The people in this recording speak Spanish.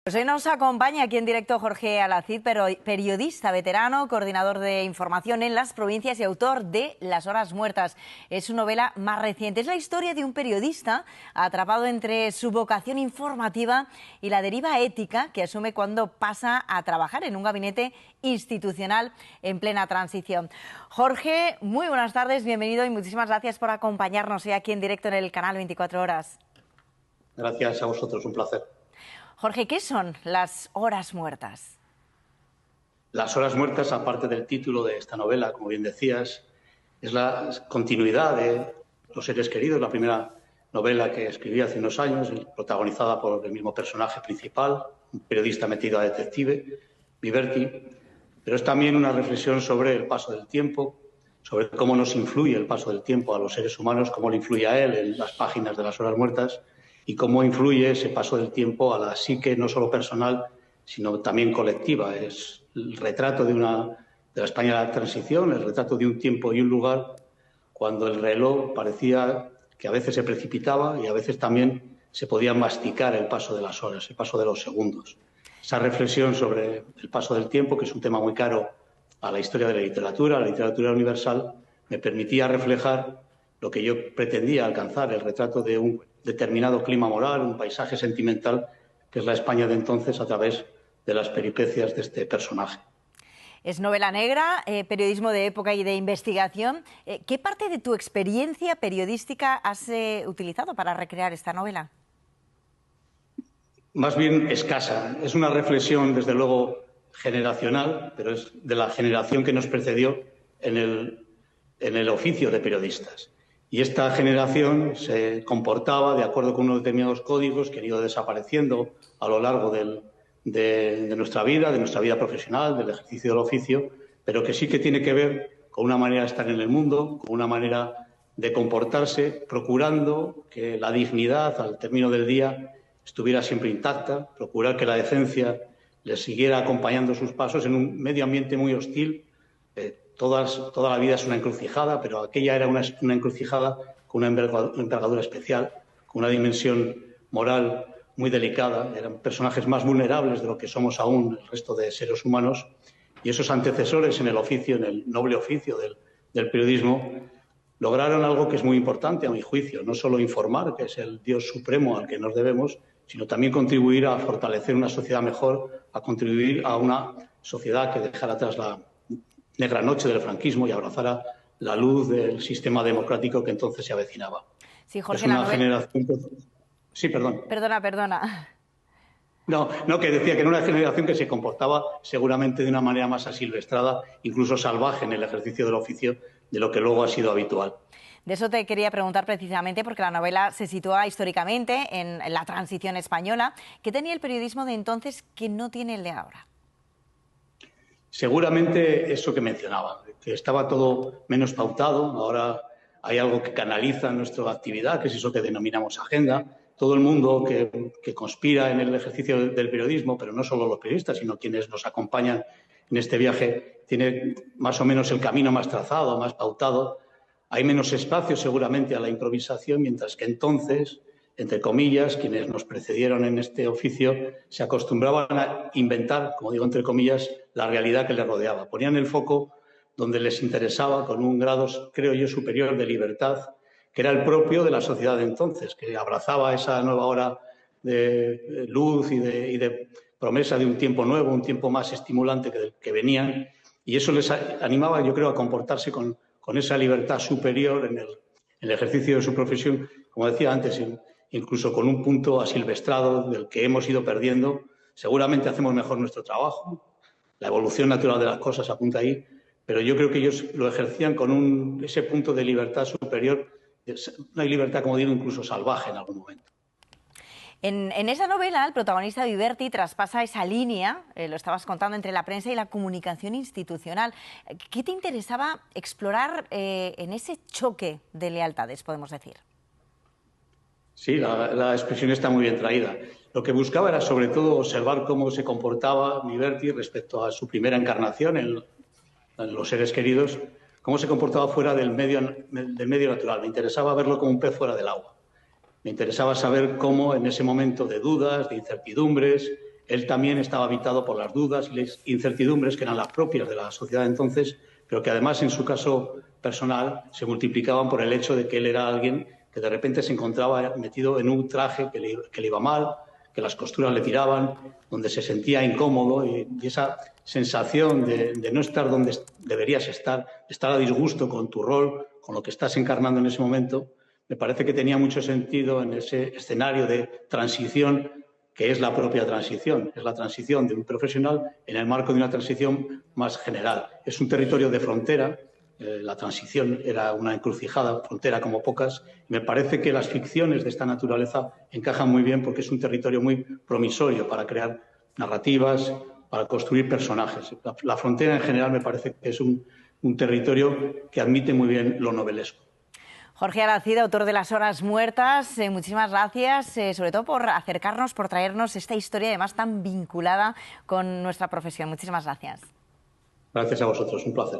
Pues hoy nos acompaña aquí en directo Jorge Alacid, periodista veterano, coordinador de información en las provincias y autor de Las Horas Muertas. Es su novela más reciente. Es la historia de un periodista atrapado entre su vocación informativa y la deriva ética que asume cuando pasa a trabajar en un gabinete institucional en plena transición. Jorge, muy buenas tardes, bienvenido y muchísimas gracias por acompañarnos hoy aquí en directo en el canal 24 Horas. Gracias a vosotros, un placer. Jorge, ¿qué son las horas muertas? Las horas muertas, aparte del título de esta novela, como bien decías, es la continuidad de Los seres queridos, la primera novela que escribí hace unos años, protagonizada por el mismo personaje principal, un periodista metido a detective, Viverti, pero es también una reflexión sobre el paso del tiempo, sobre cómo nos influye el paso del tiempo a los seres humanos, cómo le influye a él en las páginas de Las Horas Muertas, y cómo influye ese paso del tiempo a la psique no solo personal, sino también colectiva. Es el retrato de la España de la transición, el retrato de un tiempo y un lugar cuando el reloj parecía que a veces se precipitaba y a veces también se podía masticar el paso de las horas, el paso de los segundos. Esa reflexión sobre el paso del tiempo, que es un tema muy caro a la historia de la literatura universal, me permitía reflejar lo que yo pretendía alcanzar, el retrato de un determinado clima moral, un paisaje sentimental, que es la España de entonces a través de las peripecias de este personaje. Es novela negra, periodismo de época y de investigación. ¿Qué parte de tu experiencia periodística has utilizado para recrear esta novela? Más bien escasa. Es una reflexión, desde luego, generacional, pero es de la generación que nos precedió en el oficio de periodistas. Y esta generación se comportaba de acuerdo con unos determinados códigos que han ido desapareciendo a lo largo de nuestra vida profesional, del ejercicio del oficio, pero que sí que tiene que ver con una manera de estar en el mundo, con una manera de comportarse, procurando que la dignidad al término del día estuviera siempre intacta, procurar que la decencia les siguiera acompañando sus pasos en un medio ambiente muy hostil. Toda la vida es una encrucijada, pero aquella era una encrucijada con una envergadura especial, con una dimensión moral muy delicada. Eran personajes más vulnerables de lo que somos aún el resto de seres humanos. Y esos antecesores en el oficio, en el noble oficio del periodismo, lograron algo que es muy importante a mi juicio, no solo informar, que es el Dios supremo al que nos debemos, sino también contribuir a fortalecer una sociedad mejor, a contribuir a una sociedad que dejara atrás la negra noche del franquismo y abrazara la luz del sistema democrático que entonces se avecinaba. Sí, Jorge, es una generación... Sí, perdón. Perdona. No, que decía que era una generación que se comportaba seguramente de una manera más asilvestrada, incluso salvaje en el ejercicio del oficio, de lo que luego ha sido habitual. De eso te quería preguntar precisamente, porque la novela se sitúa históricamente en la transición española. ¿Qué tenía el periodismo de entonces que no tiene el de ahora? Seguramente eso que mencionaba, que estaba todo menos pautado. Ahora hay algo que canaliza nuestra actividad, que es eso que denominamos agenda. Todo el mundo que conspira en el ejercicio del periodismo, pero no solo los periodistas, sino quienes nos acompañan en este viaje, tiene más o menos el camino más trazado, más pautado. Hay menos espacio seguramente a la improvisación, mientras que entonces, entre comillas, quienes nos precedieron en este oficio se acostumbraban a inventar, como digo entre comillas, la realidad que les rodeaba. Ponían el foco donde les interesaba, con un grado, creo yo, superior de libertad, que era el propio de la sociedad de entonces, que abrazaba esa nueva hora de luz y de promesa de un tiempo nuevo, un tiempo más estimulante que venían, y eso les animaba, yo creo, a comportarse con esa libertad superior en el ejercicio de su profesión, como decía antes, incluso con un punto asilvestrado del que hemos ido perdiendo. Seguramente hacemos mejor nuestro trabajo, la evolución natural de las cosas apunta ahí, pero yo creo que ellos lo ejercían con ese punto de libertad superior, una libertad, como digo, incluso salvaje en algún momento. En esa novela, el protagonista Viverti traspasa esa línea, lo estabas contando, entre la prensa y la comunicación institucional. ¿Qué te interesaba explorar en ese choque de lealtades, podemos decir? Sí, la expresión está muy bien traída. Lo que buscaba era, sobre todo, observar cómo se comportaba Viverti respecto a su primera encarnación en Los seres queridos, cómo se comportaba fuera del medio natural. Me interesaba verlo como un pez fuera del agua. Me interesaba saber cómo, en ese momento de dudas, de incertidumbres, él también estaba habitado por las dudas y las incertidumbres que eran las propias de la sociedad de entonces, pero que además en su caso personal se multiplicaban por el hecho de que él era alguien que de repente se encontraba metido en un traje que le iba mal, que las costuras le tiraban, donde se sentía incómodo y esa sensación de no estar donde deberías estar a disgusto con tu rol, con lo que estás encarnando en ese momento, me parece que tenía mucho sentido en ese escenario de transición que es la propia transición, es la transición de un profesional en el marco de una transición más general. Es un territorio de frontera, la transición era una encrucijada, frontera como pocas, y me parece que las ficciones de esta naturaleza encajan muy bien porque es un territorio muy promisorio para crear narrativas, para construir personajes. La frontera en general me parece que es un territorio que admite muy bien lo novelesco. Jorge Alacid, autor de Las Horas Muertas, muchísimas gracias, sobre todo por acercarnos, por traernos esta historia además tan vinculada con nuestra profesión. Muchísimas gracias. Gracias a vosotros, un placer.